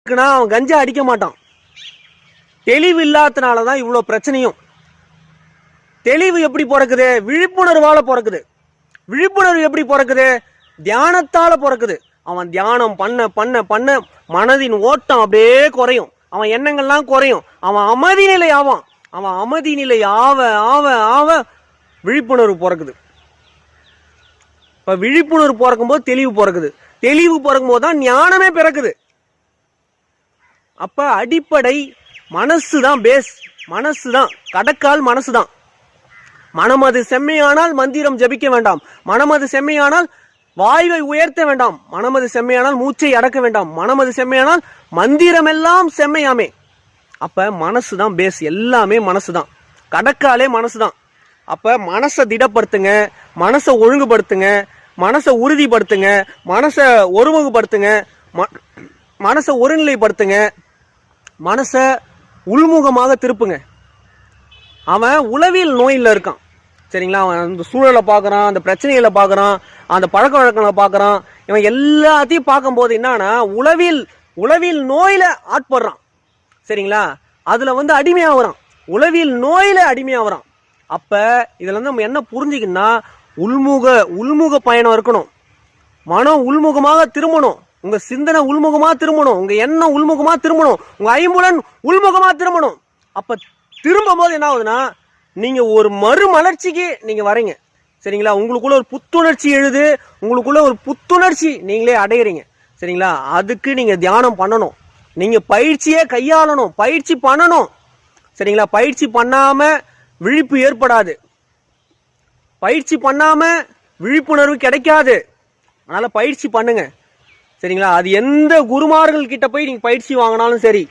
அவன் கஞ்சா அடிக்க மாட்டான். தெளிவு இல்லாதனாலதான் இவ்வளவு பிரச்சனையும். தெளிவு எப்படி பிறக்குது? விழிப்புணர்வால பிறக்குது. விழிப்புணர்வு எப்படி பிறக்குது? தியானத்தால பிறக்குது. அவன் தியானம் பண்ண பண்ண பண்ண மனதின் ஓட்டம் அப்படியே குறையும். அவன் எண்ணங்கள்லாம் குறையும். அவன் அமைதி நிலை ஆவான். அவன் அமைதி நிலை ஆவ ஆவ ஆவ விழிப்புணர்வு பிறக்குது. இப்ப விழிப்புணர்வு பிறக்கும் போது தெளிவு பிறக்குது. தெளிவு பிறக்கும் போது தான் ஞானமே பிறக்குது. அப்ப அடிப்படை மனசுதான் பேஸ். மனசுதான் கடக்கால். மனசுதான். மனமது செம்மையானால் மந்திரம் ஜபிக்க வேண்டாம். மனமது செம்மையானால் வாய்வை உயர்த்த வேண்டாம். மனமது செம்மையானால் மூச்சை அடக்க வேண்டாம். மனமது செம்மையானால் மந்திரம் எல்லாம் செம்மையாமே. அப்ப மனசுதான் பேஸ். எல்லாமே மனசுதான். கடக்காலே மனசுதான். அப்ப மனசை திடப்படுத்துங்க, மனசை ஒழுங்குபடுத்துங்க, மனசை உறுதிப்படுத்துங்க, மனசை ஒருமுகப்படுத்துங்க, மனசை ஒருநிலைப்படுத்துங்க, மனசை உள்முகமாக திருப்புங்க. அவன் உளவியல் நோயில் இருக்கான். சரிங்களா? அவன் அந்த சூழலை பார்க்கறான், அந்த பிரச்சனைகளை பார்க்கறான், அந்த பழக்க வழக்கங்களை பார்க்கறான். இவன் எல்லாத்தையும் பார்க்கும்போது என்னன்னா உளவியல் நோயில ஆட்படுறான். சரிங்களா? அதுல அடிமையாகிறான். உளவியல் நோயில அடிமையாகிறான். அப்ப இதுல நம்ம என்ன புரிஞ்சுக்கணும்னா, உள்முக பயணம் இருக்கணும். மனம் உள்முகமாக திரும்பணும். உங்க சிந்தனை உள்முகமா திரும்பணும். உங்க எண்ணம் உள்முகமா திரும்பணும். உங்க ஐம்புலன் உள்முகமா திரும்பணும். அப்ப திரும்பும் போது என்ன ஆகுதுன்னா, நீங்க ஒரு மறுமலர்ச்சிக்கு நீங்க வரீங்க. சரிங்களா? உங்களுக்குள்ள ஒரு புத்துணர்ச்சி எழுது. உங்களுக்குள்ள ஒரு புத்துணர்ச்சி நீங்களே அடையிறீங்க. சரிங்களா? அதுக்கு நீங்க தியானம் பண்ணணும். நீங்க பயிற்சியே கையாளணும். பயிற்சி பண்ணணும். சரிங்களா? பயிற்சி பண்ணாம விழிப்பு ஏற்படாது. பயிற்சி பண்ணாம விழிப்புணர்வு கிடைக்காது. அதனால பயிற்சி பண்ணுங்க. சரிங்களா? அது எந்த குருமார்கள் கிட்ட போய் நீங்க பயிற்சி வாங்கினாலும் சரி,